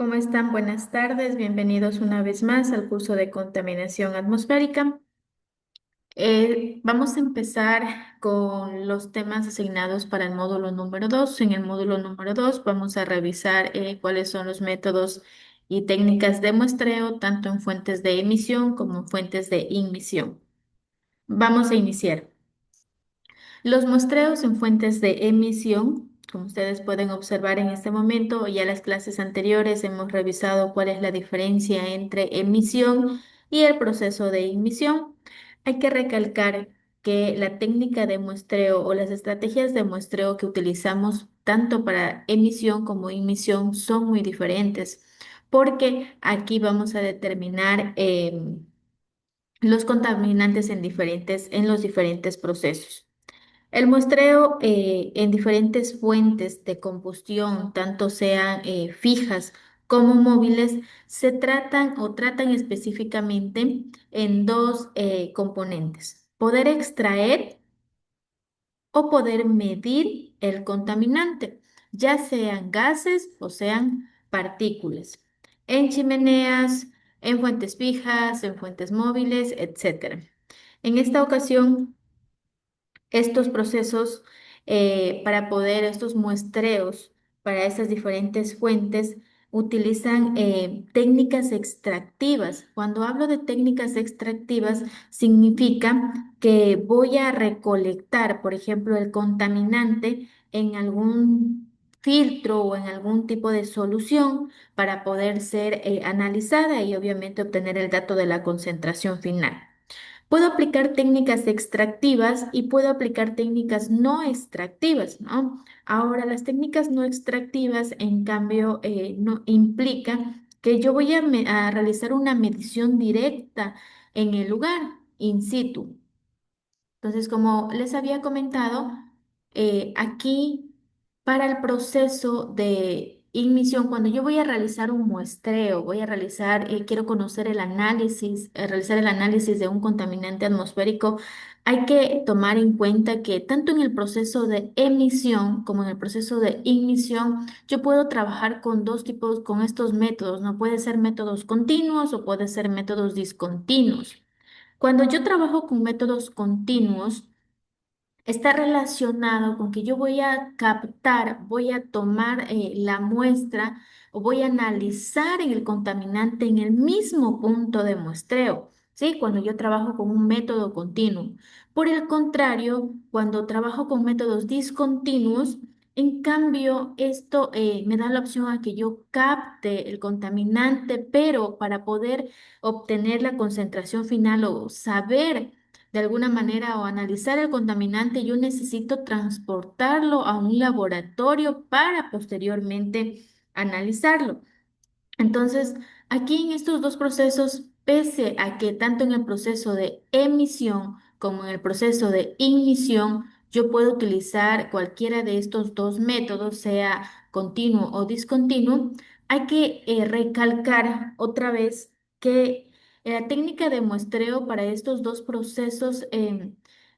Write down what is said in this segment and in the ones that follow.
¿Cómo están? Buenas tardes. Bienvenidos una vez más al curso de contaminación atmosférica. Vamos a empezar con los temas asignados para el módulo número 2. En el módulo número 2 vamos a revisar cuáles son los métodos y técnicas de muestreo, tanto en fuentes de emisión como en fuentes de ignición. Vamos a iniciar. Los muestreos en fuentes de emisión, como ustedes pueden observar en este momento, ya las clases anteriores hemos revisado cuál es la diferencia entre emisión y el proceso de ignición. Hay que recalcar que la técnica de muestreo o las estrategias de muestreo que utilizamos tanto para emisión como ignición son muy diferentes, porque aquí vamos a determinar los contaminantes en los diferentes procesos. El muestreo en diferentes fuentes de combustión, tanto sean fijas como móviles, se tratan o tratan específicamente en dos componentes: poder extraer o poder medir el contaminante, ya sean gases o sean partículas, en chimeneas, en fuentes fijas, en fuentes móviles, etcétera. En esta ocasión, estos procesos estos muestreos para estas diferentes fuentes utilizan técnicas extractivas. Cuando hablo de técnicas extractivas, significa que voy a recolectar, por ejemplo, el contaminante en algún filtro o en algún tipo de solución para poder ser analizada y obviamente obtener el dato de la concentración final. Puedo aplicar técnicas extractivas y puedo aplicar técnicas no extractivas, ¿no? Ahora, las técnicas no extractivas, en cambio, no implica que yo voy a realizar una medición directa en el lugar, in situ. Entonces, como les había comentado, aquí para el proceso de ignición, cuando yo voy a realizar un muestreo, quiero conocer realizar el análisis de un contaminante atmosférico, hay que tomar en cuenta que tanto en el proceso de emisión como en el proceso de ignición, yo puedo trabajar con dos tipos, con estos métodos, ¿no? Puede ser métodos continuos o puede ser métodos discontinuos. Cuando yo trabajo con métodos continuos, está relacionado con que yo voy a captar, voy a tomar la muestra o voy a analizar el contaminante en el mismo punto de muestreo, ¿sí? Cuando yo trabajo con un método continuo. Por el contrario, cuando trabajo con métodos discontinuos, en cambio, esto me da la opción a que yo capte el contaminante, pero para poder obtener la concentración final o saber de alguna manera o analizar el contaminante, yo necesito transportarlo a un laboratorio para posteriormente analizarlo. Entonces, aquí en estos dos procesos, pese a que tanto en el proceso de emisión como en el proceso de ignición, yo puedo utilizar cualquiera de estos dos métodos, sea continuo o discontinuo, hay que recalcar otra vez que la técnica de muestreo para estos dos procesos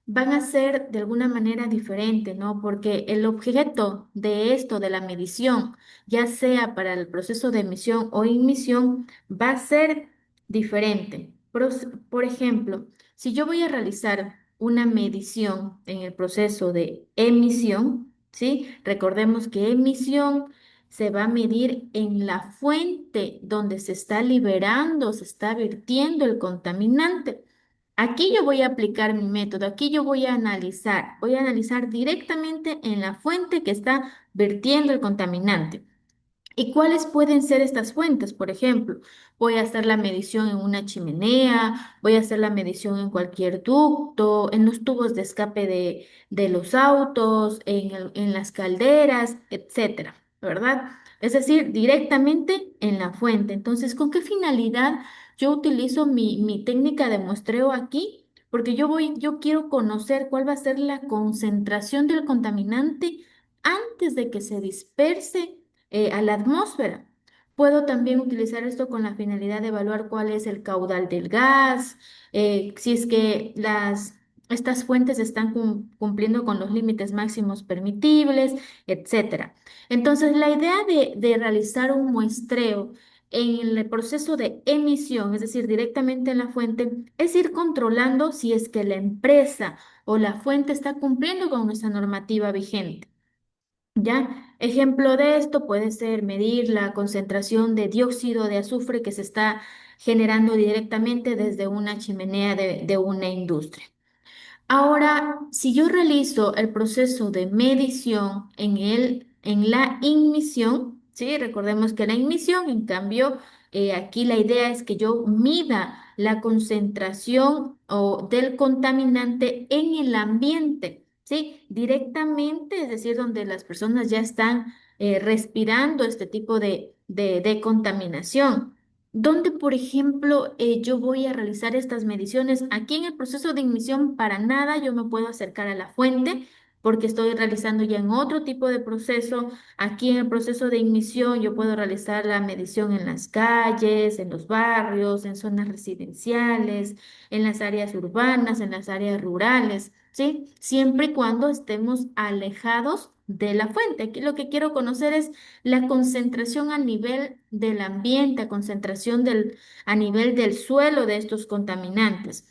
van a ser de alguna manera diferente, ¿no? Porque el objeto de esto, de la medición, ya sea para el proceso de emisión o ignición, va a ser diferente. Por ejemplo, si yo voy a realizar una medición en el proceso de emisión, ¿sí? Recordemos que emisión se va a medir en la fuente donde se está liberando, se está vertiendo el contaminante. Aquí yo voy a aplicar mi método, aquí yo voy a analizar directamente en la fuente que está vertiendo el contaminante. ¿Y cuáles pueden ser estas fuentes? Por ejemplo, voy a hacer la medición en una chimenea, voy a hacer la medición en cualquier ducto, en los tubos de escape de los autos, en las calderas, etcétera, ¿verdad? Es decir, directamente en la fuente. Entonces, ¿con qué finalidad yo utilizo mi técnica de muestreo aquí? Porque yo quiero conocer cuál va a ser la concentración del contaminante antes de que se disperse a la atmósfera. Puedo también utilizar esto con la finalidad de evaluar cuál es el caudal del gas, si es que estas fuentes están cumpliendo con los límites máximos permitibles, etcétera. Entonces, la idea de realizar un muestreo en el proceso de emisión, es decir, directamente en la fuente, es ir controlando si es que la empresa o la fuente está cumpliendo con esa normativa vigente. ¿Ya? Ejemplo de esto puede ser medir la concentración de dióxido de azufre que se está generando directamente desde una chimenea de una industria. Ahora, si yo realizo el proceso de medición en la inmisión, ¿sí? Recordemos que la inmisión, en cambio, aquí la idea es que yo mida la concentración del contaminante en el ambiente, ¿sí? Directamente, es decir, donde las personas ya están respirando este tipo de contaminación. ¿Dónde, por ejemplo, yo voy a realizar estas mediciones? Aquí en el proceso de ignición, para nada yo me puedo acercar a la fuente porque estoy realizando ya en otro tipo de proceso. Aquí en el proceso de ignición yo puedo realizar la medición en las calles, en los barrios, en zonas residenciales, en las áreas urbanas, en las áreas rurales, ¿sí? Siempre y cuando estemos alejados de la fuente. Aquí lo que quiero conocer es la concentración a nivel del ambiente, a nivel del suelo de estos contaminantes.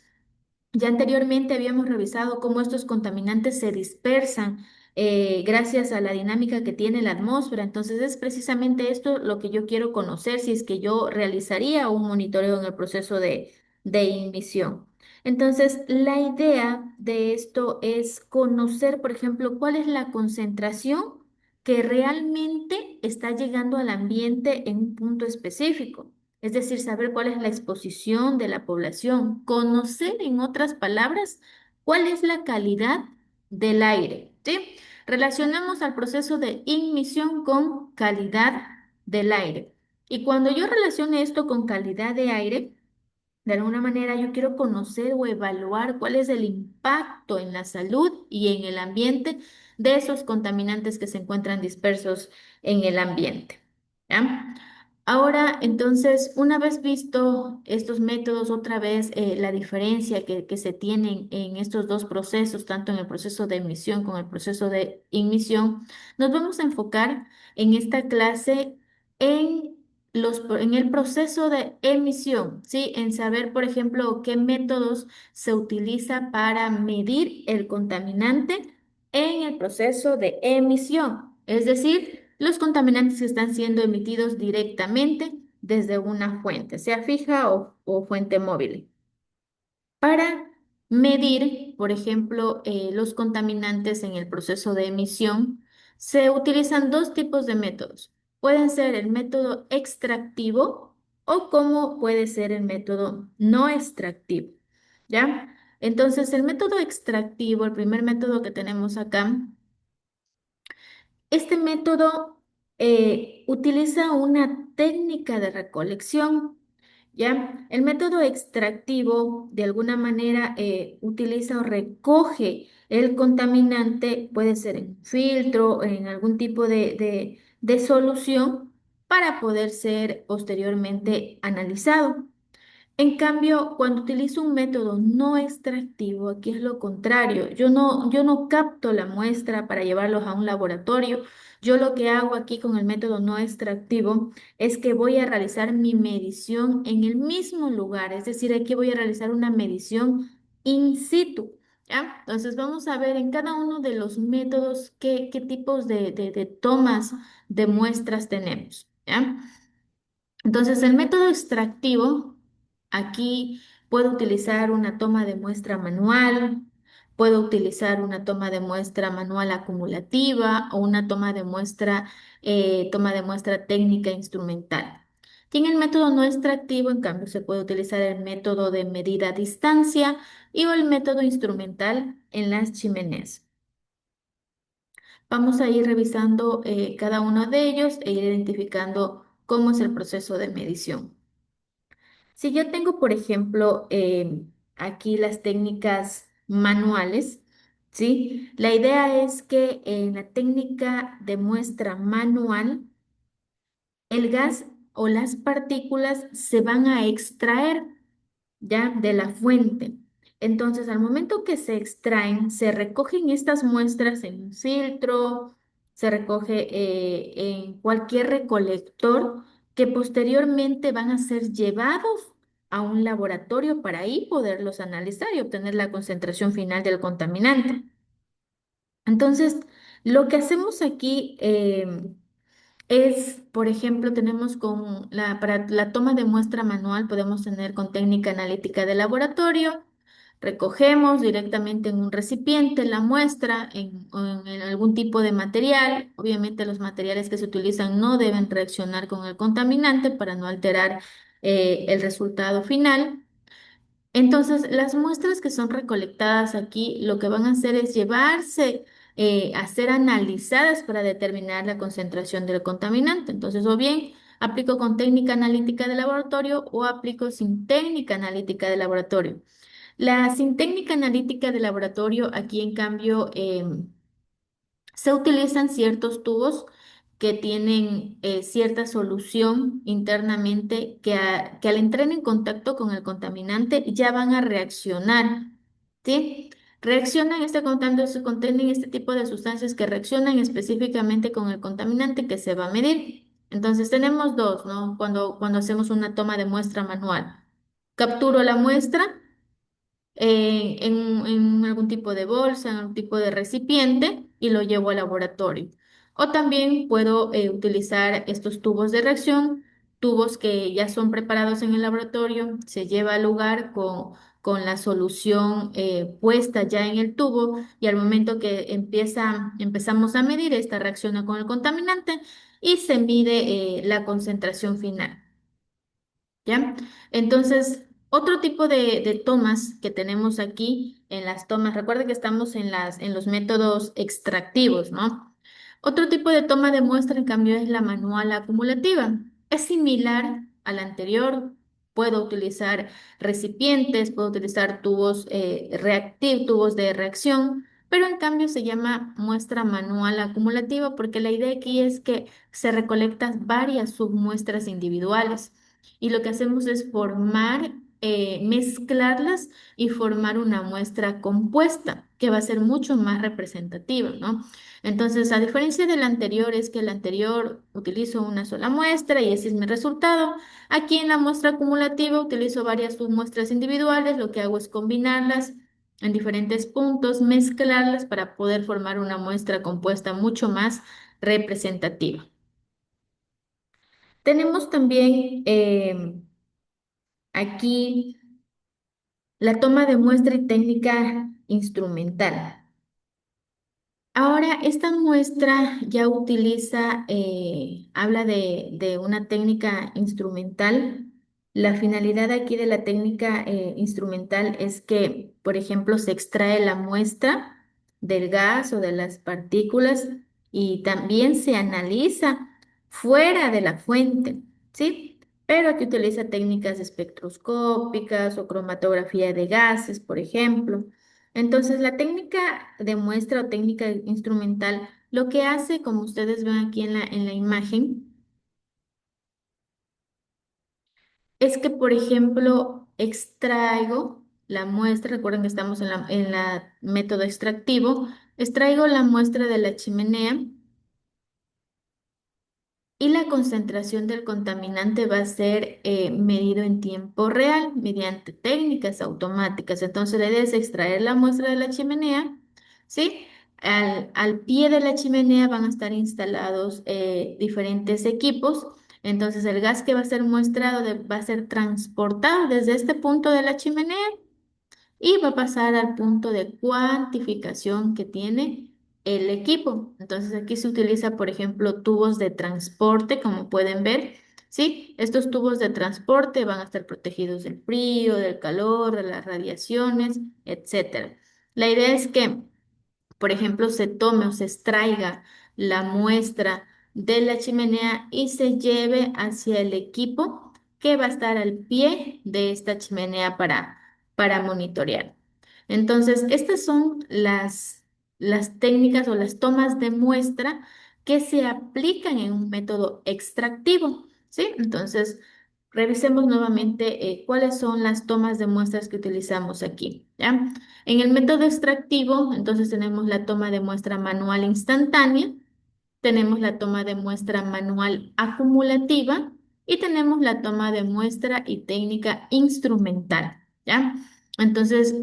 Ya anteriormente habíamos revisado cómo estos contaminantes se dispersan gracias a la dinámica que tiene la atmósfera. Entonces es precisamente esto lo que yo quiero conocer si es que yo realizaría un monitoreo en el proceso de emisión. Entonces, la idea de esto es conocer, por ejemplo, cuál es la concentración que realmente está llegando al ambiente en un punto específico. Es decir, saber cuál es la exposición de la población, conocer, en otras palabras, cuál es la calidad del aire, ¿sí? Relacionamos al proceso de ignición con calidad del aire. Y cuando yo relacione esto con calidad de aire, de alguna manera yo quiero conocer o evaluar cuál es el impacto en la salud y en el ambiente de esos contaminantes que se encuentran dispersos en el ambiente. ¿Ya? Ahora, entonces, una vez visto estos métodos, otra vez la diferencia que se tienen en estos dos procesos, tanto en el proceso de emisión como en el proceso de ignición, nos vamos a enfocar en esta clase en en el proceso de emisión, ¿sí? En saber, por ejemplo, qué métodos se utiliza para medir el contaminante en el proceso de emisión, es decir, los contaminantes que están siendo emitidos directamente desde una fuente, sea fija o fuente móvil. Para medir, por ejemplo, los contaminantes en el proceso de emisión, se utilizan dos tipos de métodos. Pueden ser el método extractivo o como puede ser el método no extractivo. ¿Ya? Entonces, el método extractivo, el primer método que tenemos acá, este método utiliza una técnica de recolección, ¿ya? El método extractivo, de alguna manera, utiliza o recoge el contaminante, puede ser en un filtro, en algún tipo de solución, para poder ser posteriormente analizado. En cambio, cuando utilizo un método no extractivo, aquí es lo contrario. Yo no capto la muestra para llevarlos a un laboratorio. Yo lo que hago aquí con el método no extractivo es que voy a realizar mi medición en el mismo lugar. Es decir, aquí voy a realizar una medición in situ. ¿Ya? Entonces vamos a ver en cada uno de los métodos qué tipos de tomas de muestras tenemos. ¿Ya? Entonces, el método extractivo, aquí puedo utilizar una toma de muestra manual, puedo utilizar una toma de muestra manual acumulativa o una toma de muestra técnica instrumental. Y en el método no extractivo, en cambio, se puede utilizar el método de medida a distancia y o el método instrumental en las chimeneas. Vamos a ir revisando cada uno de ellos e ir identificando cómo es el proceso de medición. Si yo tengo, por ejemplo, aquí las técnicas manuales, ¿sí? La idea es que en la técnica de muestra manual, el gas o las partículas se van a extraer ya de la fuente. Entonces, al momento que se extraen, se recogen estas muestras en un filtro, se recoge en cualquier recolector que posteriormente van a ser llevados a un laboratorio para ahí poderlos analizar y obtener la concentración final del contaminante. Entonces, lo que hacemos aquí es, por ejemplo, tenemos para la toma de muestra manual, podemos tener con técnica analítica de laboratorio, recogemos directamente en un recipiente la muestra en algún tipo de material. Obviamente los materiales que se utilizan no deben reaccionar con el contaminante para no alterar el resultado final. Entonces, las muestras que son recolectadas aquí, lo que van a hacer es llevarse a ser analizadas para determinar la concentración del contaminante. Entonces, o bien aplico con técnica analítica de laboratorio o aplico sin técnica analítica de laboratorio. La sin técnica analítica de laboratorio, aquí en cambio, se utilizan ciertos tubos que tienen cierta solución internamente que al entrar en contacto con el contaminante ya van a reaccionar, ¿sí? Reaccionan este contaminante, se contienen este tipo de sustancias que reaccionan específicamente con el contaminante que se va a medir. Entonces tenemos dos, ¿no? Cuando hacemos una toma de muestra manual. Capturo la muestra en algún tipo de bolsa, en algún tipo de recipiente y lo llevo al laboratorio. O también puedo utilizar estos tubos de reacción, tubos que ya son preparados en el laboratorio, se lleva al lugar con la solución puesta ya en el tubo y al momento que empezamos a medir, esta reacciona con el contaminante y se mide la concentración final. ¿Ya? Entonces, otro tipo de tomas que tenemos aquí en las tomas, recuerda que estamos en los métodos extractivos, ¿no? Otro tipo de toma de muestra, en cambio, es la manual acumulativa. Es similar a la anterior. Puedo utilizar recipientes, puedo utilizar tubos reactivos, tubos de reacción, pero en cambio se llama muestra manual acumulativa porque la idea aquí es que se recolectan varias submuestras individuales y lo que hacemos es mezclarlas y formar una muestra compuesta que va a ser mucho más representativa, ¿no? Entonces, a diferencia del anterior, es que el anterior utilizo una sola muestra y ese es mi resultado. Aquí en la muestra acumulativa utilizo varias submuestras individuales, lo que hago es combinarlas en diferentes puntos, mezclarlas para poder formar una muestra compuesta mucho más representativa. Tenemos también aquí la toma de muestra y técnica instrumental. Ahora, esta muestra ya habla de una técnica instrumental. La finalidad aquí de la técnica instrumental es que, por ejemplo, se extrae la muestra del gas o de las partículas y también se analiza fuera de la fuente, ¿sí? Pero aquí utiliza técnicas espectroscópicas o cromatografía de gases, por ejemplo. Entonces, la técnica de muestra o técnica instrumental, lo que hace, como ustedes ven aquí en la imagen, es que, por ejemplo, extraigo la muestra, recuerden que estamos en la método extractivo, extraigo la muestra de la chimenea y la concentración del contaminante va a ser medido en tiempo real mediante técnicas automáticas. Entonces, la idea es extraer la muestra de la chimenea, ¿sí? Al pie de la chimenea van a estar instalados diferentes equipos. Entonces, el gas que va a ser va a ser transportado desde este punto de la chimenea y va a pasar al punto de cuantificación que tiene el equipo. Entonces aquí se utiliza, por ejemplo, tubos de transporte, como pueden ver, ¿sí? Estos tubos de transporte van a estar protegidos del frío, del calor, de las radiaciones, etcétera. La idea es que por ejemplo, se tome o se extraiga la muestra de la chimenea y se lleve hacia el equipo que va a estar al pie de esta chimenea para monitorear. Entonces, estas son las técnicas o las tomas de muestra que se aplican en un método extractivo, ¿sí? Entonces, Revisemos nuevamente cuáles son las tomas de muestras que utilizamos aquí, ¿ya? En el método extractivo, entonces tenemos la toma de muestra manual instantánea, tenemos la toma de muestra manual acumulativa y tenemos la toma de muestra y técnica instrumental, ¿ya? Entonces,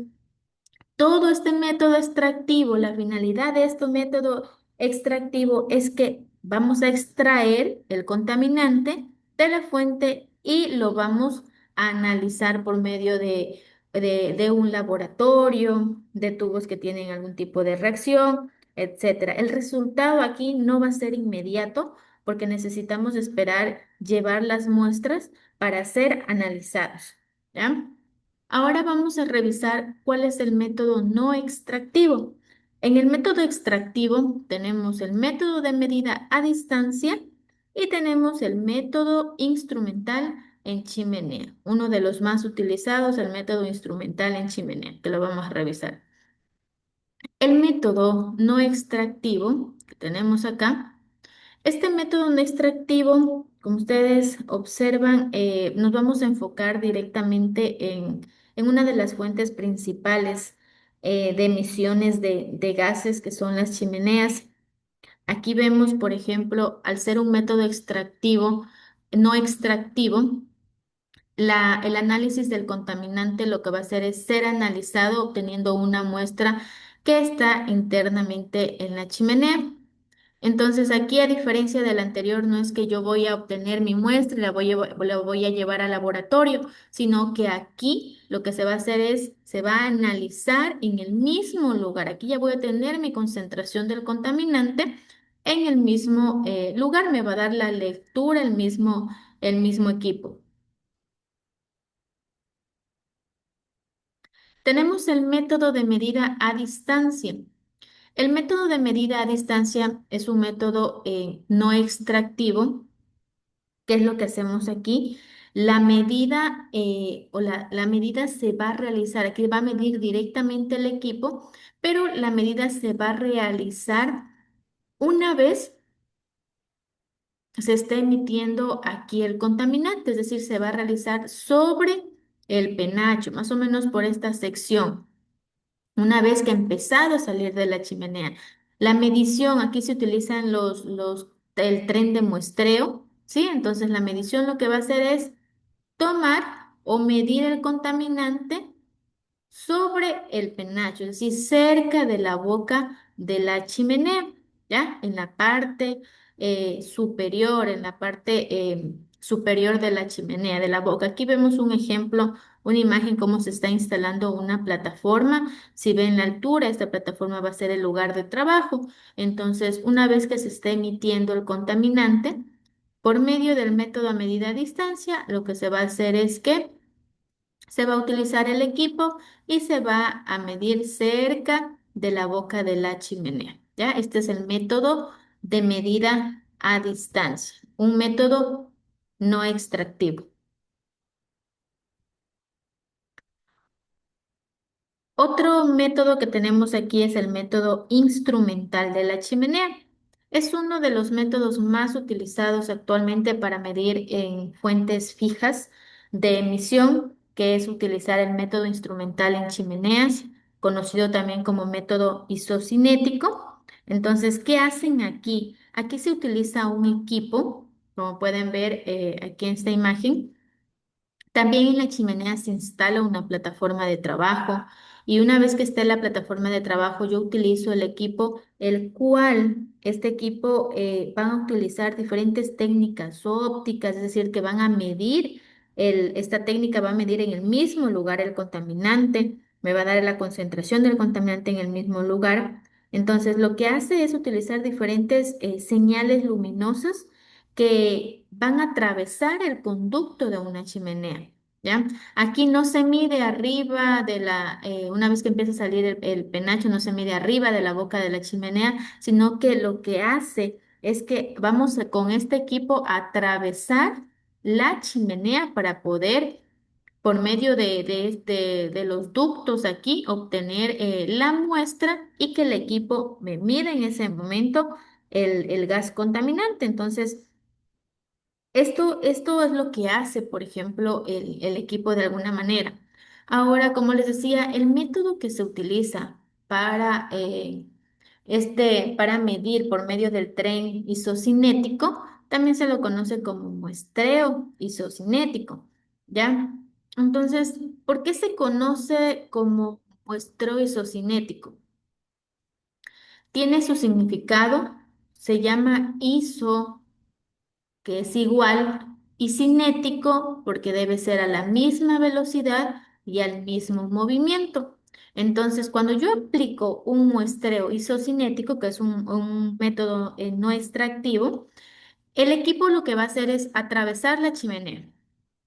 todo este método extractivo, la finalidad de este método extractivo es que vamos a extraer el contaminante de la fuente y lo vamos a analizar por medio de un laboratorio, de tubos que tienen algún tipo de reacción, etcétera. El resultado aquí no va a ser inmediato porque necesitamos esperar llevar las muestras para ser analizados, ¿ya? Ahora vamos a revisar cuál es el método no extractivo. En el método extractivo tenemos el método de medida a distancia y tenemos el método instrumental en chimenea. Uno de los más utilizados, el método instrumental en chimenea, que lo vamos a revisar. El método no extractivo que tenemos acá, este método no extractivo, como ustedes observan, nos vamos a enfocar directamente en una de las fuentes principales de emisiones de gases, que son las chimeneas. Aquí vemos, por ejemplo, al ser un método extractivo, no extractivo, el análisis del contaminante lo que va a hacer es ser analizado obteniendo una muestra que está internamente en la chimenea. Entonces aquí, a diferencia del anterior, no es que yo voy a obtener mi muestra y la voy a llevar al laboratorio, sino que aquí lo que se va a hacer es, se va a analizar en el mismo lugar. Aquí ya voy a tener mi concentración del contaminante en el mismo lugar, me va a dar la lectura el mismo equipo. Tenemos el método de medida a distancia. El método de medida a distancia es un método no extractivo. ¿Qué es lo que hacemos aquí? La medida la medida se va a realizar, aquí va a medir directamente el equipo, pero la medida se va a realizar una vez se está emitiendo aquí el contaminante, es decir, se va a realizar sobre el penacho, más o menos por esta sección. Una vez que ha empezado a salir de la chimenea. La medición, aquí se utilizan el tren de muestreo, ¿sí? Entonces la medición lo que va a hacer es tomar o medir el contaminante sobre el penacho, es decir, cerca de la boca de la chimenea, ¿ya? En la parte superior, en la parte superior de la chimenea, de la boca. Aquí vemos un ejemplo, una imagen cómo se está instalando una plataforma. Si ven la altura, esta plataforma va a ser el lugar de trabajo. Entonces, una vez que se esté emitiendo el contaminante, por medio del método a medida a distancia, lo que se va a hacer es que se va a utilizar el equipo y se va a medir cerca de la boca de la chimenea. ¿Ya? Este es el método de medida a distancia, un método no extractivo. Otro método que tenemos aquí es el método instrumental de la chimenea. Es uno de los métodos más utilizados actualmente para medir en fuentes fijas de emisión, que es utilizar el método instrumental en chimeneas, conocido también como método isocinético. Entonces, ¿qué hacen aquí? Aquí se utiliza un equipo, como pueden ver aquí en esta imagen. También en la chimenea se instala una plataforma de trabajo y una vez que esté la plataforma de trabajo, yo utilizo el equipo, el cual este equipo van a utilizar diferentes técnicas ópticas, es decir, que van a medir, esta técnica va a medir en el mismo lugar el contaminante, me va a dar la concentración del contaminante en el mismo lugar. Entonces, lo que hace es utilizar diferentes señales luminosas que van a atravesar el conducto de una chimenea, ¿ya? Aquí no se mide arriba una vez que empieza a salir el penacho, no se mide arriba de la boca de la chimenea, sino que lo que hace es que vamos con este equipo a atravesar la chimenea para poder, por medio de los ductos aquí, obtener la muestra y que el equipo me mida en ese momento el gas contaminante. Entonces, Esto es lo que hace, por ejemplo, el equipo de alguna manera. Ahora, como les decía, el método que se utiliza para, para medir por medio del tren isocinético también se lo conoce como muestreo isocinético, ¿ya? Entonces, ¿por qué se conoce como muestreo isocinético? Tiene su significado, se llama iso, que es igual, y cinético porque debe ser a la misma velocidad y al mismo movimiento. Entonces, cuando yo aplico un muestreo isocinético, que es un método no extractivo, el equipo lo que va a hacer es atravesar la chimenea,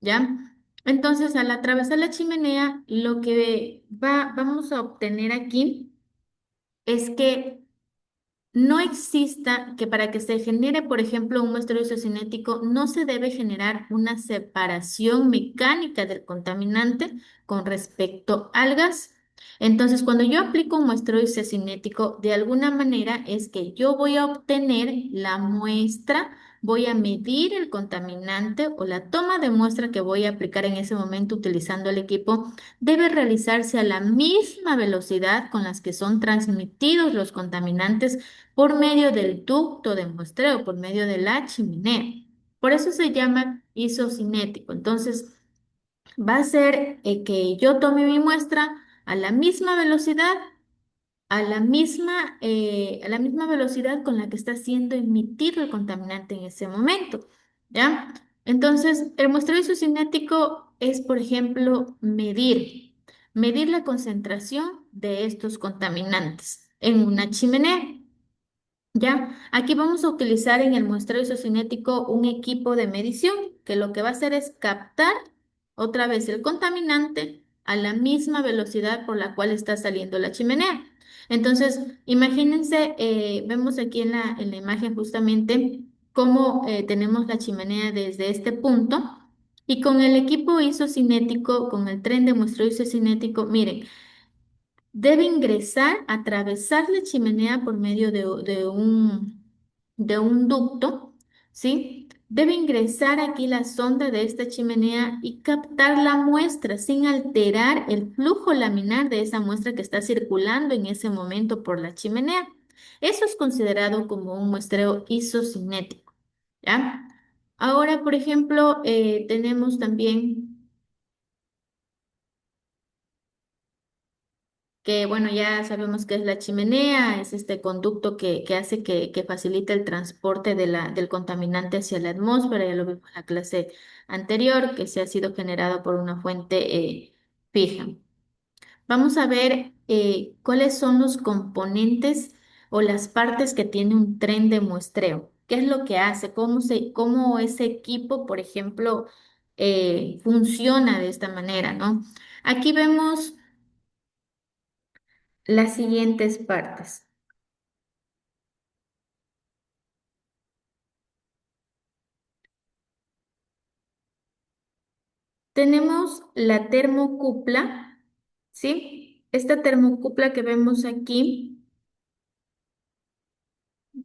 ¿ya? Entonces, al atravesar la chimenea, lo que vamos a obtener aquí es que no exista que para que se genere, por ejemplo, un muestreo isocinético, no se debe generar una separación mecánica del contaminante con respecto al gas. Entonces, cuando yo aplico un muestreo isocinético, de alguna manera es que yo voy a obtener la muestra, voy a medir el contaminante o la toma de muestra que voy a aplicar en ese momento utilizando el equipo debe realizarse a la misma velocidad con las que son transmitidos los contaminantes por medio del ducto de muestreo, por medio de la chimenea. Por eso se llama isocinético. Entonces, va a ser que yo tome mi muestra a la misma velocidad, a la misma velocidad con la que está siendo emitido el contaminante en ese momento, ¿ya? Entonces, el muestreo isocinético es, por ejemplo, medir la concentración de estos contaminantes en una chimenea. Ya, aquí vamos a utilizar en el muestreo isocinético un equipo de medición que lo que va a hacer es captar otra vez el contaminante a la misma velocidad por la cual está saliendo la chimenea. Entonces, imagínense, vemos aquí en la imagen justamente cómo tenemos la chimenea desde este punto y con el equipo isocinético, con el tren de muestreo isocinético, miren. Debe ingresar, atravesar la chimenea por medio de un ducto, ¿sí? Debe ingresar aquí la sonda de esta chimenea y captar la muestra sin alterar el flujo laminar de esa muestra que está circulando en ese momento por la chimenea. Eso es considerado como un muestreo isocinético, ¿ya? Ahora, por ejemplo, tenemos también que bueno, ya sabemos que es la chimenea, es este conducto que hace que facilite el transporte del contaminante hacia la atmósfera, ya lo vimos en la clase anterior, que se ha sido generado por una fuente fija. Vamos a ver cuáles son los componentes o las partes que tiene un tren de muestreo. ¿Qué es lo que hace? Cómo ese equipo, por ejemplo, funciona de esta manera, ¿no? Aquí vemos las siguientes partes. Tenemos la termocupla, ¿sí? Esta termocupla que vemos aquí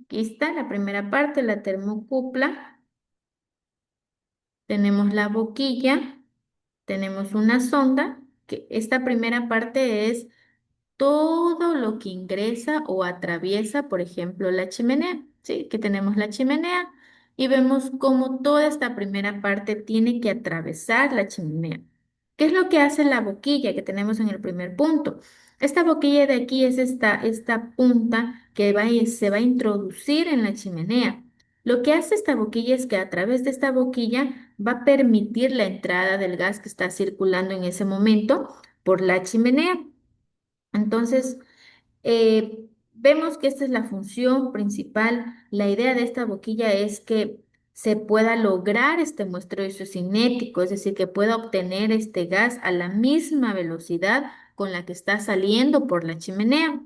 está la primera parte, la termocupla. Tenemos la boquilla, tenemos una sonda, que esta primera parte es todo lo que ingresa o atraviesa, por ejemplo, la chimenea, ¿sí? Que tenemos la chimenea y vemos cómo toda esta primera parte tiene que atravesar la chimenea. ¿Qué es lo que hace la boquilla que tenemos en el primer punto? Esta boquilla de aquí es esta punta que se va a introducir en la chimenea. Lo que hace esta boquilla es que a través de esta boquilla va a permitir la entrada del gas que está circulando en ese momento por la chimenea. Entonces, vemos que esta es la función principal. La idea de esta boquilla es que se pueda lograr este muestreo isocinético, es decir, que pueda obtener este gas a la misma velocidad con la que está saliendo por la chimenea.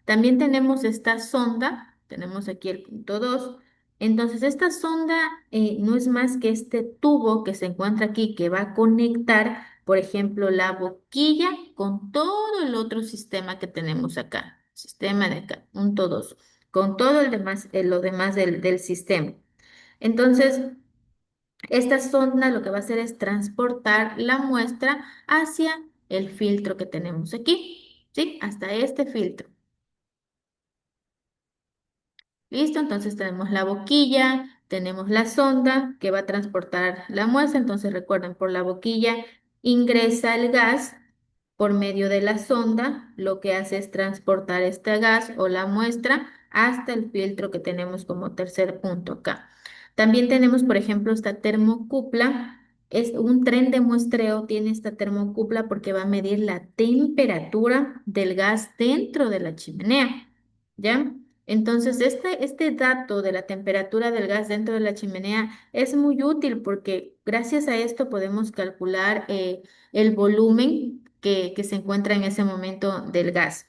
También tenemos esta sonda, tenemos aquí el punto 2. Entonces, esta sonda no es más que este tubo que se encuentra aquí que va a conectar, por ejemplo, la boquilla con todo el otro sistema que tenemos acá, sistema de acá, punto 2, con todo el demás, lo demás del sistema. Entonces, Esta sonda lo que va a hacer es transportar la muestra hacia el filtro que tenemos aquí, ¿sí? Hasta este filtro. Listo, entonces tenemos la boquilla, tenemos la sonda que va a transportar la muestra. Entonces recuerden, por la boquilla ingresa el gas por medio de la sonda, lo que hace es transportar este gas o la muestra hasta el filtro que tenemos como tercer punto acá. También tenemos, por ejemplo, esta termocupla. Es un tren de muestreo, tiene esta termocupla porque va a medir la temperatura del gas dentro de la chimenea. ¿Ya? Entonces, este dato de la temperatura del gas dentro de la chimenea es muy útil porque gracias a esto podemos calcular el volumen que se encuentra en ese momento del gas.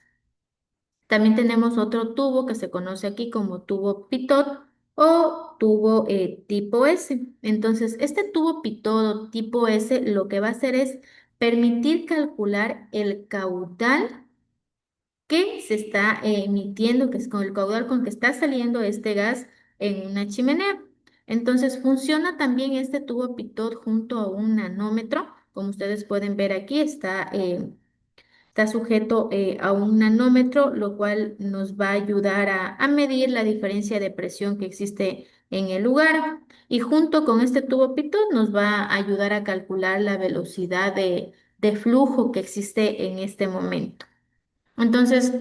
También tenemos otro tubo que se conoce aquí como tubo pitot o tubo tipo S. Entonces, este tubo pitot o tipo S lo que va a hacer es permitir calcular el caudal que se está emitiendo, que es con el caudal con que está saliendo este gas en una chimenea. Entonces funciona también este tubo pitot junto a un nanómetro. Como ustedes pueden ver aquí, está sujeto a un nanómetro, lo cual nos va a ayudar a medir la diferencia de presión que existe en el lugar. Y junto con este tubo pitot nos va a ayudar a calcular la velocidad de flujo que existe en este momento. Entonces,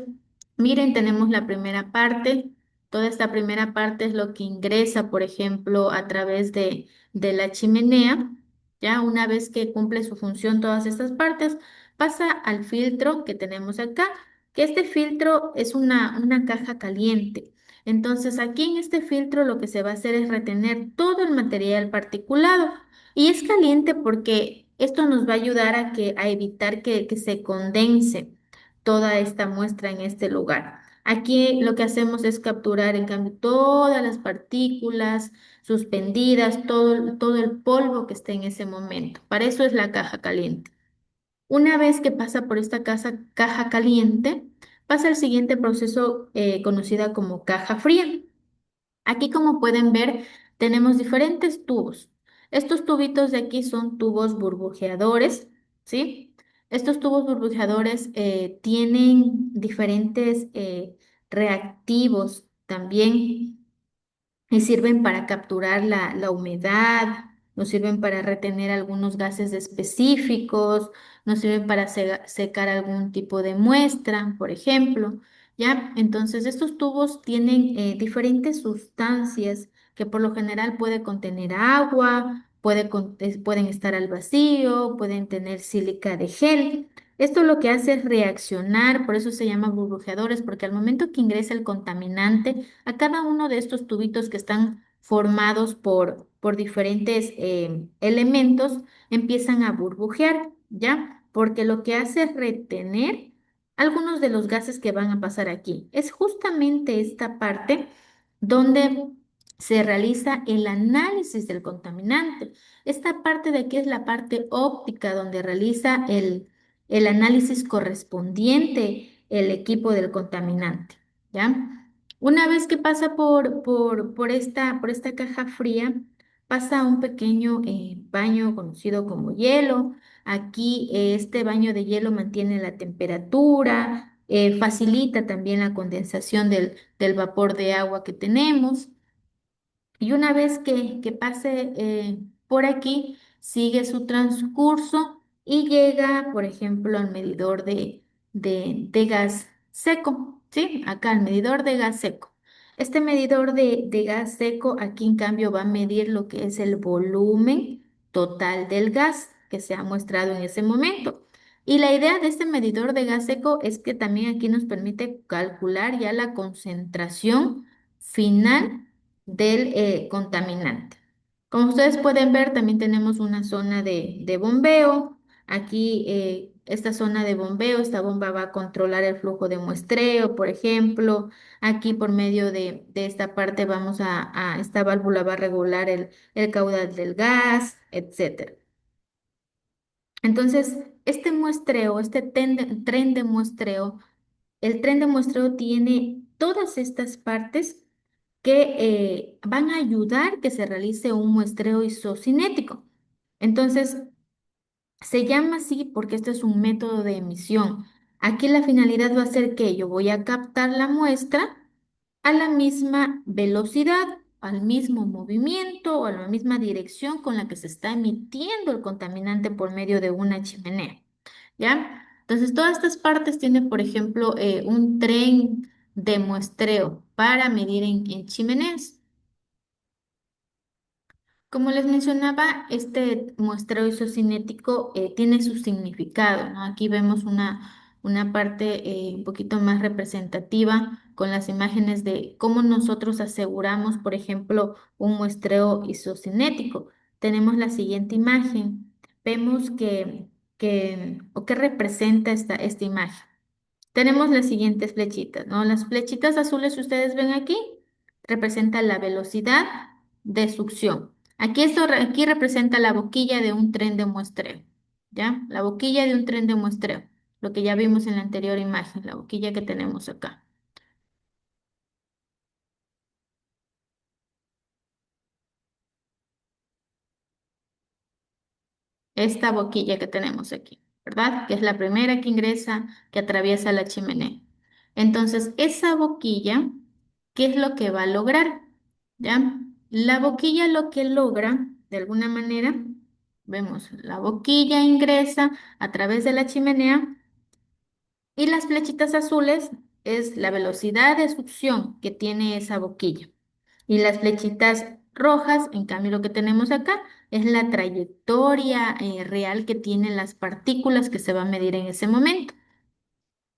miren, tenemos la primera parte. Toda esta primera parte es lo que ingresa, por ejemplo, a través de la chimenea. Ya una vez que cumple su función todas estas partes, pasa al filtro que tenemos acá, que este filtro es una caja caliente. Entonces, aquí en este filtro lo que se va a hacer es retener todo el material particulado. Y es caliente porque esto nos va a ayudar a evitar que se condense toda esta muestra en este lugar. Aquí lo que hacemos es capturar, en cambio, todas las partículas suspendidas, todo el polvo que está en ese momento. Para eso es la caja caliente. Una vez que pasa por esta caja caliente, pasa el siguiente proceso conocida como caja fría. Aquí, como pueden ver, tenemos diferentes tubos. Estos tubitos de aquí son tubos burbujeadores, ¿sí? Estos tubos burbujeadores tienen diferentes reactivos también y sirven para capturar la humedad, nos sirven para retener algunos gases específicos, nos sirven para secar algún tipo de muestra, por ejemplo, ¿ya? Entonces, estos tubos tienen diferentes sustancias que por lo general puede contener agua, pueden estar al vacío, pueden tener sílica de gel. Esto lo que hace es reaccionar, por eso se llaman burbujeadores, porque al momento que ingresa el contaminante, a cada uno de estos tubitos que están formados por diferentes elementos, empiezan a burbujear, ¿ya? Porque lo que hace es retener algunos de los gases que van a pasar aquí. Es justamente esta parte donde se realiza el análisis del contaminante. Esta parte de aquí es la parte óptica, donde realiza el análisis correspondiente el equipo del contaminante, ¿ya? Una vez que pasa por esta caja fría, pasa a un pequeño baño conocido como hielo. Aquí este baño de hielo mantiene la temperatura, facilita también la condensación del vapor de agua que tenemos. Y una vez que pase por aquí, sigue su transcurso y llega, por ejemplo, al medidor de gas seco, ¿sí? Acá al medidor de gas seco. Este medidor de gas seco aquí en cambio va a medir lo que es el volumen total del gas que se ha muestrado en ese momento. Y la idea de este medidor de gas seco es que también aquí nos permite calcular ya la concentración final del contaminante. Como ustedes pueden ver, también tenemos una zona de bombeo. Aquí, esta zona de bombeo, esta bomba va a controlar el flujo de muestreo, por ejemplo. Aquí, por medio de esta parte, esta válvula va a regular el caudal del gas, etcétera. Entonces, este muestreo, tren de muestreo, el tren de muestreo tiene todas estas partes que van a ayudar que se realice un muestreo isocinético. Entonces, se llama así porque este es un método de emisión. Aquí la finalidad va a ser que yo voy a captar la muestra a la misma velocidad, al mismo movimiento o a la misma dirección con la que se está emitiendo el contaminante por medio de una chimenea. ¿Ya? Entonces, todas estas partes tienen, por ejemplo, un tren de muestreo para medir en chimeneas. Como les mencionaba, este muestreo isocinético tiene su significado, ¿no? Aquí vemos una parte un poquito más representativa con las imágenes de cómo nosotros aseguramos, por ejemplo, un muestreo isocinético. Tenemos la siguiente imagen. Vemos o qué representa esta imagen. Tenemos las siguientes flechitas, ¿no? Las flechitas azules que ustedes ven aquí representan la velocidad de succión. Aquí representa la boquilla de un tren de muestreo, ¿ya? La boquilla de un tren de muestreo, lo que ya vimos en la anterior imagen, la boquilla que tenemos acá. Esta boquilla que tenemos aquí, ¿verdad? Que es la primera que ingresa, que atraviesa la chimenea. Entonces, esa boquilla, ¿qué es lo que va a lograr? ¿Ya? La boquilla lo que logra, de alguna manera, vemos, la boquilla ingresa a través de la chimenea y las flechitas azules es la velocidad de succión que tiene esa boquilla. Y las flechitas rojas, en cambio, lo que tenemos acá es la trayectoria real que tienen las partículas que se va a medir en ese momento.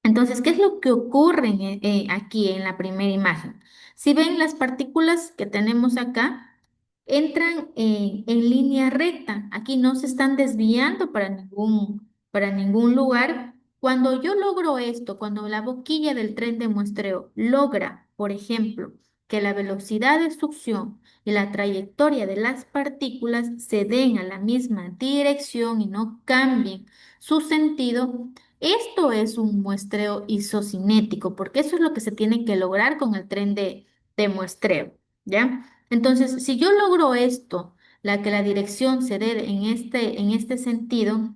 Entonces, ¿qué es lo que ocurre aquí en la primera imagen? Si ven las partículas que tenemos acá, entran en línea recta. Aquí no se están desviando para ningún lugar. Cuando yo logro esto, cuando la boquilla del tren de muestreo logra, por ejemplo, que la velocidad de succión y la trayectoria de las partículas se den a la misma dirección y no cambien su sentido, esto es un muestreo isocinético, porque eso es lo que se tiene que lograr con el tren de muestreo, ¿ya? Entonces, si yo logro esto, que la dirección se dé en este sentido,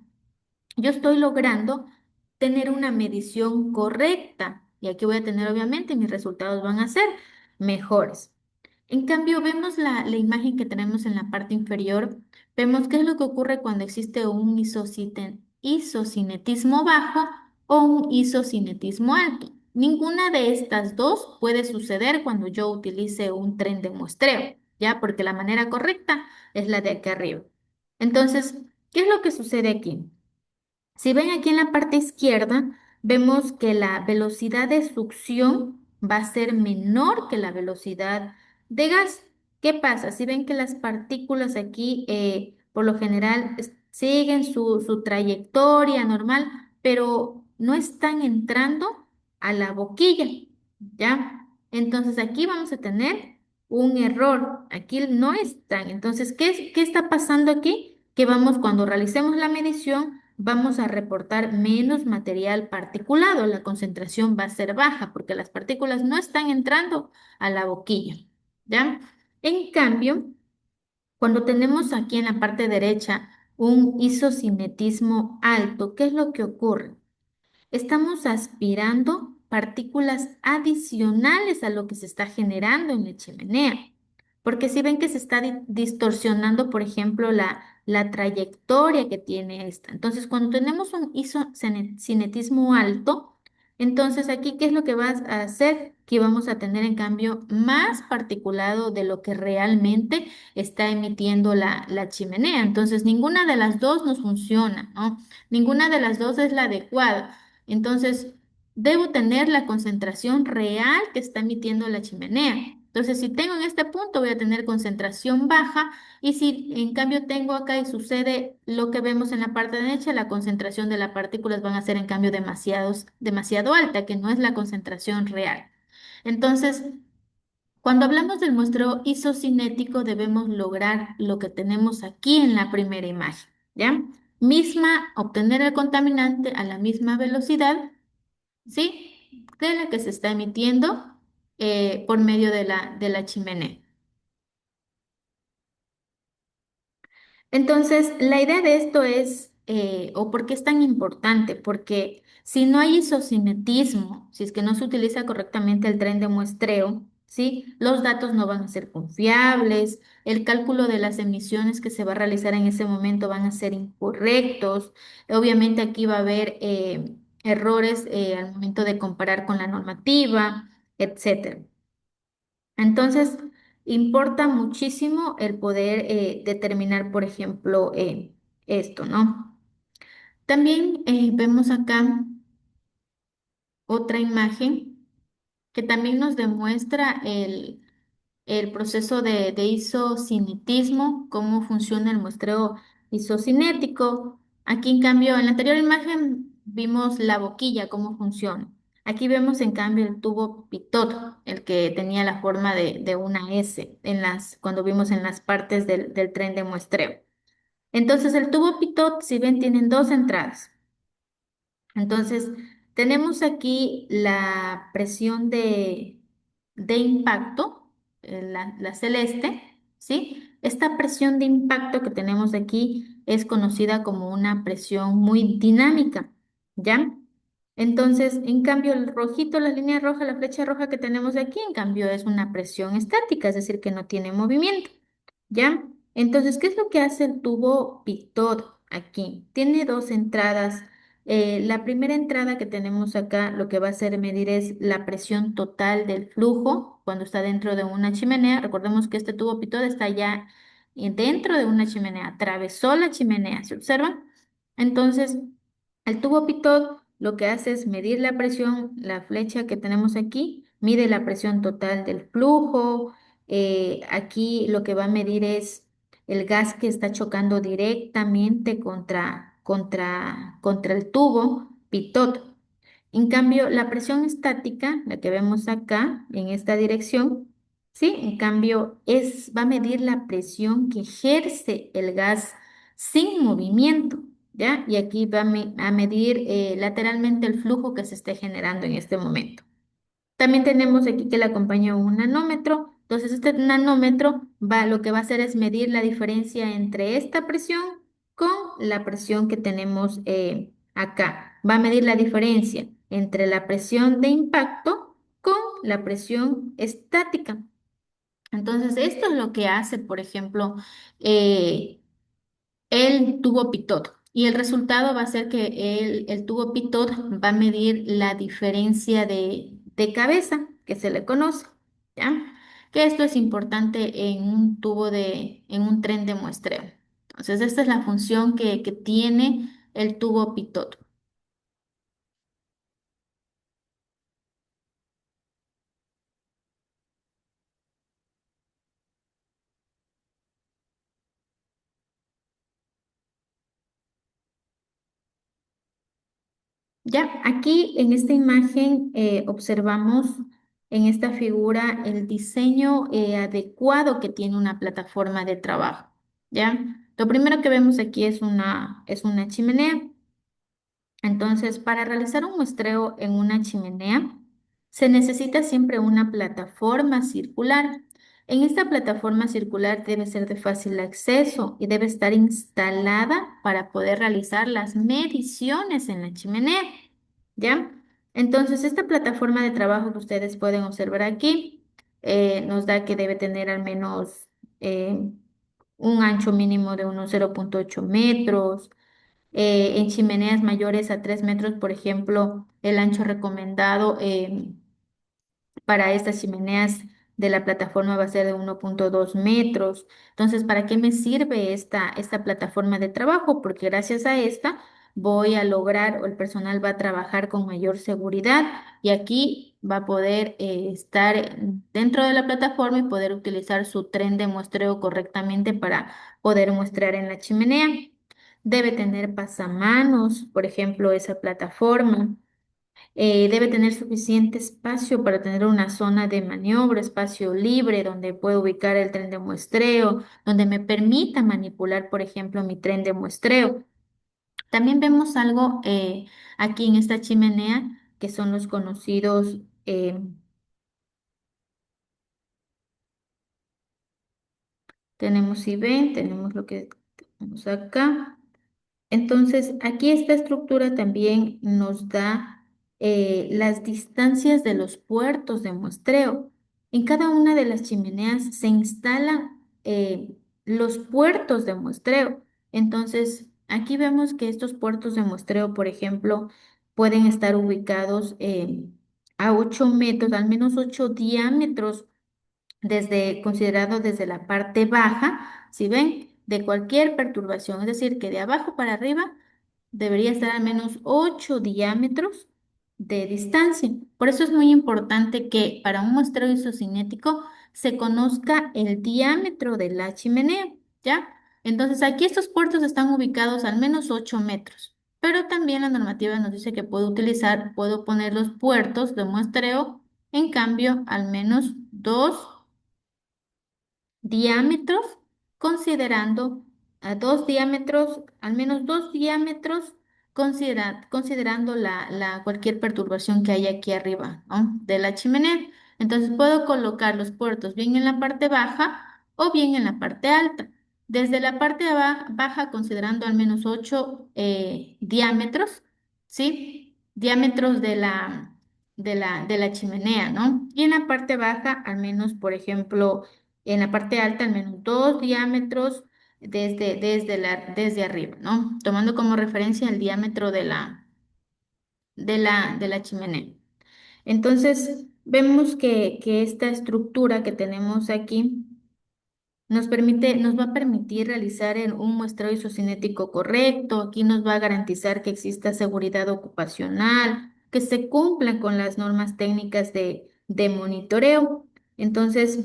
yo estoy logrando tener una medición correcta. Y aquí voy a tener, obviamente, mis resultados van a ser mejores. En cambio, vemos la imagen que tenemos en la parte inferior, vemos qué es lo que ocurre cuando existe un isocinetismo bajo o un isocinetismo alto. Ninguna de estas dos puede suceder cuando yo utilice un tren de muestreo, ¿ya? Porque la manera correcta es la de aquí arriba. Entonces, ¿qué es lo que sucede aquí? Si ven aquí en la parte izquierda, vemos que la velocidad de succión va a ser menor que la velocidad de gas. ¿Qué pasa? Si ven que las partículas aquí, por lo general, siguen su trayectoria normal, pero no están entrando a la boquilla, ¿ya? Entonces aquí vamos a tener un error. Aquí no están. Entonces, ¿qué está pasando aquí? Que vamos, cuando realicemos la medición, vamos a reportar menos material particulado. La concentración va a ser baja porque las partículas no están entrando a la boquilla, ¿ya? En cambio, cuando tenemos aquí en la parte derecha un isocinetismo alto, ¿qué es lo que ocurre? Estamos aspirando partículas adicionales a lo que se está generando en la chimenea. Porque si ven que se está distorsionando, por ejemplo, la trayectoria que tiene esta. Entonces, cuando tenemos un isocinetismo alto, entonces aquí, ¿qué es lo que va a hacer? Que vamos a tener, en cambio, más particulado de lo que realmente está emitiendo la chimenea. Entonces, ninguna de las dos nos funciona, ¿no? Ninguna de las dos es la adecuada. Entonces, debo tener la concentración real que está emitiendo la chimenea. Entonces, si tengo en este punto, voy a tener concentración baja y si en cambio tengo acá y sucede lo que vemos en la parte derecha, la concentración de las partículas van a ser en cambio demasiado alta, que no es la concentración real. Entonces, cuando hablamos del muestreo isocinético, debemos lograr lo que tenemos aquí en la primera imagen, ¿ya? Obtener el contaminante a la misma velocidad, ¿sí? De la que se está emitiendo. por medio de la chimenea. Entonces, la idea de esto es, o por qué es tan importante, porque si no hay isocinetismo, si es que no se utiliza correctamente el tren de muestreo, ¿sí? Los datos no van a ser confiables, el cálculo de las emisiones que se va a realizar en ese momento van a ser incorrectos, obviamente aquí va a haber errores al momento de comparar con la normativa, etcétera. Entonces, importa muchísimo el poder determinar, por ejemplo, esto, ¿no? También vemos acá otra imagen que también nos demuestra el proceso de isocinetismo, cómo funciona el muestreo isocinético. Aquí, en cambio, en la anterior imagen vimos la boquilla, cómo funciona. Aquí vemos, en cambio, el tubo pitot, el que tenía la forma de una S cuando vimos en las partes del tren de muestreo. Entonces, el tubo pitot, si ven, tienen dos entradas. Entonces, tenemos aquí la presión de impacto, la celeste, ¿sí? Esta presión de impacto que tenemos aquí es conocida como una presión muy dinámica, ¿ya? Entonces, en cambio, el rojito, la línea roja, la flecha roja que tenemos aquí, en cambio, es una presión estática, es decir, que no tiene movimiento, ¿ya? Entonces, ¿qué es lo que hace el tubo Pitot aquí? Tiene dos entradas. La primera entrada que tenemos acá, lo que va a hacer medir es la presión total del flujo cuando está dentro de una chimenea. Recordemos que este tubo Pitot está ya dentro de una chimenea, atravesó la chimenea, ¿se observan? Entonces, el tubo Pitot lo que hace es medir la presión, la flecha que tenemos aquí, mide la presión total del flujo. Aquí lo que va a medir es el gas que está chocando directamente contra el tubo pitot. En cambio, la presión estática, la que vemos acá en esta dirección, ¿sí? En cambio, va a medir la presión que ejerce el gas sin movimiento, ¿ya? Y aquí va a medir lateralmente el flujo que se esté generando en este momento. También tenemos aquí que le acompaña un nanómetro. Entonces, este nanómetro lo que va a hacer es medir la diferencia entre esta presión con la presión que tenemos acá. Va a medir la diferencia entre la presión de impacto con la presión estática. Entonces, esto es lo que hace, por ejemplo, eh, el tubo pitot. Y el resultado va a ser que el tubo pitot va a medir la diferencia de cabeza que se le conoce, ¿ya? Que esto es importante en un en un tren de muestreo. Entonces, esta es la función que tiene el tubo pitot. Ya, aquí en esta imagen observamos en esta figura el diseño adecuado que tiene una plataforma de trabajo. ¿Ya? Lo primero que vemos aquí es una chimenea. Entonces, para realizar un muestreo en una chimenea, se necesita siempre una plataforma circular. En esta plataforma circular debe ser de fácil acceso y debe estar instalada para poder realizar las mediciones en la chimenea. ¿Ya? Entonces, esta plataforma de trabajo que ustedes pueden observar aquí nos da que debe tener al menos un ancho mínimo de unos 0,8 metros, en chimeneas mayores a 3 metros, por ejemplo, el ancho recomendado para estas chimeneas de la plataforma va a ser de 1,2 metros. Entonces, ¿para qué me sirve esta plataforma de trabajo? Porque gracias a esta voy a lograr o el personal va a trabajar con mayor seguridad y aquí va a poder estar dentro de la plataforma y poder utilizar su tren de muestreo correctamente para poder muestrear en la chimenea. Debe tener pasamanos, por ejemplo, esa plataforma. Debe tener suficiente espacio para tener una zona de maniobra, espacio libre donde pueda ubicar el tren de muestreo, donde me permita manipular, por ejemplo, mi tren de muestreo. También vemos algo aquí en esta chimenea que son los conocidos Tenemos, si ven, tenemos lo que tenemos acá. Entonces, aquí esta estructura también nos da las distancias de los puertos de muestreo. En cada una de las chimeneas se instalan los puertos de muestreo. Entonces, aquí vemos que estos puertos de muestreo, por ejemplo, pueden estar ubicados a 8 metros, al menos 8 diámetros considerado desde la parte baja, si ven, de cualquier perturbación, es decir, que de abajo para arriba debería estar al menos 8 diámetros de distancia. Por eso es muy importante que para un muestreo isocinético se conozca el diámetro de la chimenea, ¿ya? Entonces aquí estos puertos están ubicados al menos 8 metros, pero también la normativa nos dice que puedo poner los puertos de muestreo, en cambio, al menos 2 diámetros, considerando a 2 diámetros, al menos 2 diámetros, considerando cualquier perturbación que haya aquí arriba, ¿no? De la chimenea. Entonces puedo colocar los puertos bien en la parte baja o bien en la parte alta. Desde la parte baja, considerando al menos 8 diámetros, ¿sí? Diámetros de la chimenea, ¿no? Y en la parte baja, al menos, por ejemplo, en la parte alta, al menos 2 diámetros desde arriba, ¿no? Tomando como referencia el diámetro de la chimenea. Entonces, vemos que esta estructura que tenemos aquí nos va a permitir realizar un muestreo isocinético correcto. Aquí nos va a garantizar que exista seguridad ocupacional, que se cumplan con las normas técnicas de monitoreo. Entonces,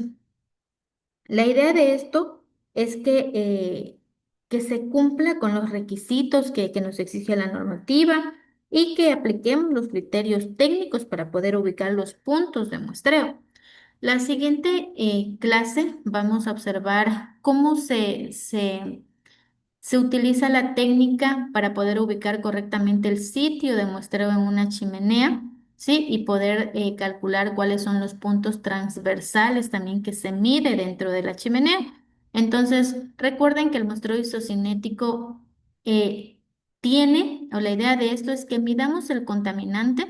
la idea de esto es que se cumpla con los requisitos que nos exige la normativa y que apliquemos los criterios técnicos para poder ubicar los puntos de muestreo. La siguiente clase vamos a observar cómo se utiliza la técnica para poder ubicar correctamente el sitio de muestreo en una chimenea, ¿sí? Y poder calcular cuáles son los puntos transversales también que se mide dentro de la chimenea. Entonces, recuerden que el muestreo isocinético o la idea de esto es que midamos el contaminante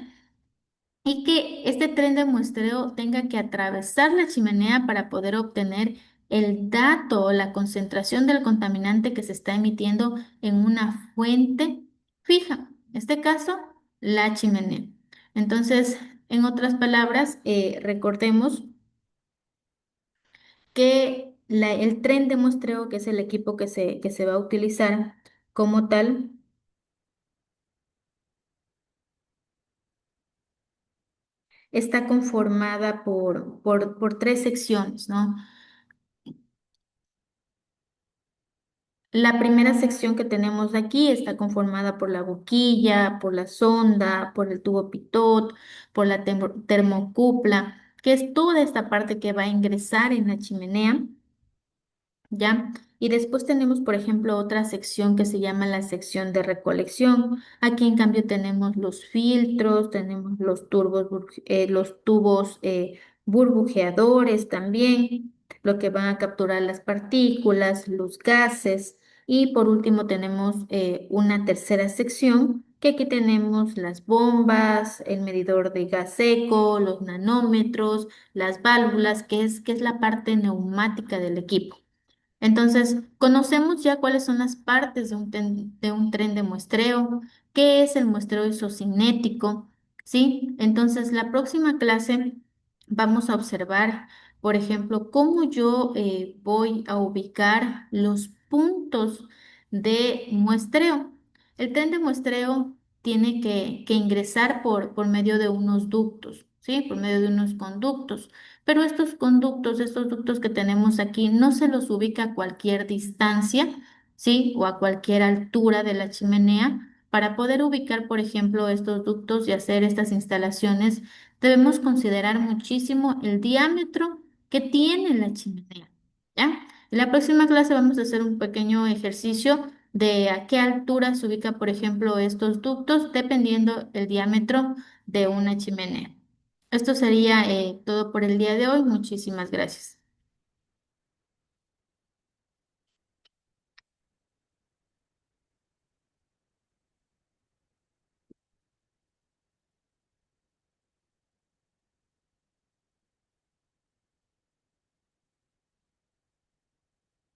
y que este tren de muestreo tenga que atravesar la chimenea para poder obtener el dato o la concentración del contaminante que se está emitiendo en una fuente fija. En este caso, la chimenea. Entonces, en otras palabras, recordemos que el tren de muestreo, que es el equipo que se va a utilizar como tal, está conformada por 3 secciones, ¿no? La primera sección que tenemos aquí está conformada por la boquilla, por la sonda, por el tubo pitot, por la termocupla, que es toda esta parte que va a ingresar en la chimenea. ¿Ya? Y después tenemos, por ejemplo, otra sección que se llama la sección de recolección. Aquí, en cambio, tenemos los filtros, tenemos los tubos burbujeadores también, lo que van a capturar las partículas, los gases. Y por último, tenemos una tercera sección, que aquí tenemos las bombas, el medidor de gas seco, los nanómetros, las válvulas, que es la parte neumática del equipo. Entonces, conocemos ya cuáles son las partes de un tren de muestreo, qué es el muestreo isocinético, ¿sí? Entonces, la próxima clase vamos a observar, por ejemplo, cómo yo voy a ubicar los puntos de muestreo. El tren de muestreo tiene que ingresar por medio de unos ductos, ¿sí? Por medio de unos conductos. Pero estos ductos que tenemos aquí, no se los ubica a cualquier distancia, ¿sí? O a cualquier altura de la chimenea. Para poder ubicar, por ejemplo, estos ductos y hacer estas instalaciones, debemos considerar muchísimo el diámetro que tiene la chimenea, ¿ya? En la próxima clase vamos a hacer un pequeño ejercicio de a qué altura se ubica, por ejemplo, estos ductos, dependiendo el diámetro de una chimenea. Esto sería todo por el día de hoy. Muchísimas gracias.